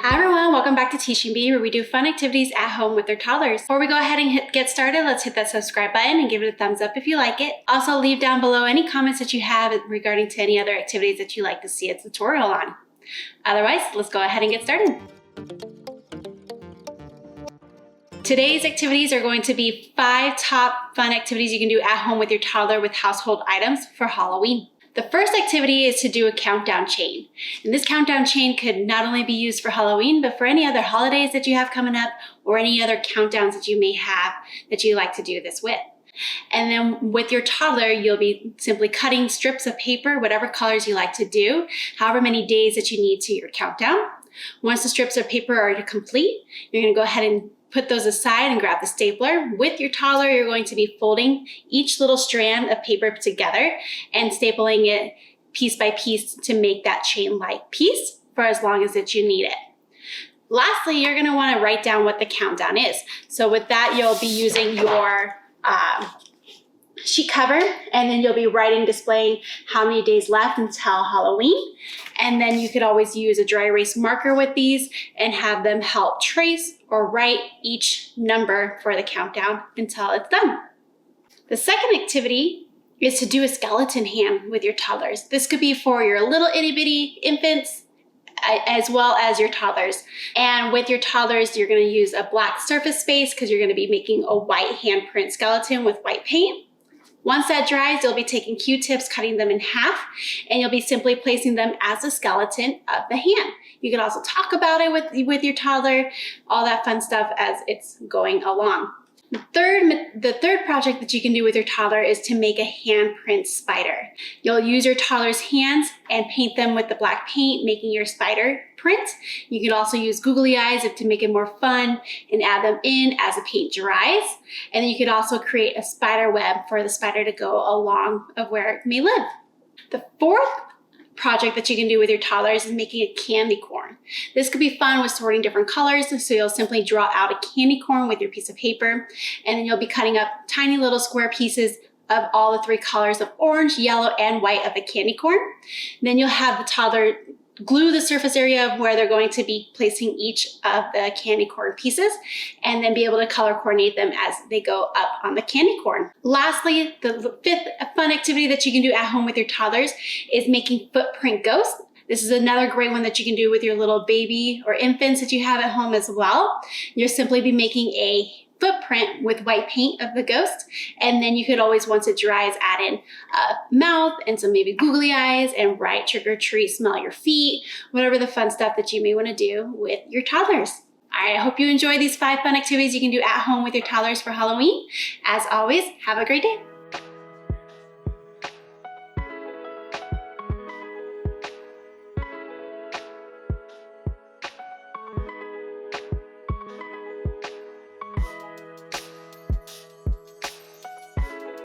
Hi everyone, welcome back to Teaching Bee, where we do fun activities at home with their toddlers. Before we go ahead and get started, let's hit that subscribe button and give it a thumbs up if you like it. Also, leave down below any comments that you have regarding to any other activities that you like to see a tutorial on. Otherwise, let's go ahead and get started. Today's activities are going to be 5 top fun activities you can do at home with your toddler with household items for Halloween. The first activity is to do a countdown chain. And this countdown chain could not only be used for Halloween, but for any other holidays that you have coming up or any other countdowns that you may have that you like to do this with. And then with your toddler, you'll be simply cutting strips of paper, whatever colors you like to do, however many days that you need to your countdown. Once the strips of paper are complete, you're going to go ahead and put those aside and grab the stapler. With your toddler, you're going to be folding each little strand of paper together and stapling it piece by piece to make that chain-like piece for as long as that you need it. Lastly, you're going to want to write down what the countdown is. So with that, you'll be using your sheet cover, and then you'll be writing, displaying how many days left until Halloween. And then you could always use a dry erase marker with these and have them help trace or write each number for the countdown until it's done. The second activity is to do a skeleton hand with your toddlers. This could be for your little itty bitty infants as well as your toddlers. And with your toddlers, you're going to use a black surface space because you're going to be making a white handprint skeleton with white paint. Once that dries, you'll be taking Q-tips, cutting them in half, and you'll be simply placing them as a skeleton of the hand. You can also talk about it with your toddler, all that fun stuff as it's going along. The third project that you can do with your toddler is to make a handprint spider. You'll use your toddler's hands and paint them with the black paint, making your spider print. You can also use googly eyes to make it more fun and add them in as the paint dries. And then you could also create a spider web for the spider to go along of where it may live. The fourth project that you can do with your toddlers is making a candy corn. This could be fun with sorting different colors. So you'll simply draw out a candy corn with your piece of paper, and then you'll be cutting up tiny little square pieces of all the 3 colors of orange, yellow, and white of the candy corn. Then you'll have the toddler glue the surface area of where they're going to be placing each of the candy corn pieces, and then be able to color coordinate them as they go up on the candy corn. Lastly, the 5th fun activity that you can do at home with your toddlers is making footprint ghosts. This is another great one that you can do with your little baby or infants that you have at home as well. You'll simply be making a footprint with white paint of the ghost, and then you could always, once it dries, add in a mouth and some maybe googly eyes and write trick or treat, smell your feet, whatever the fun stuff that you may want to do with your toddlers. I hope you enjoy these 5 fun activities you can do at home with your toddlers for Halloween. As always, have a great day.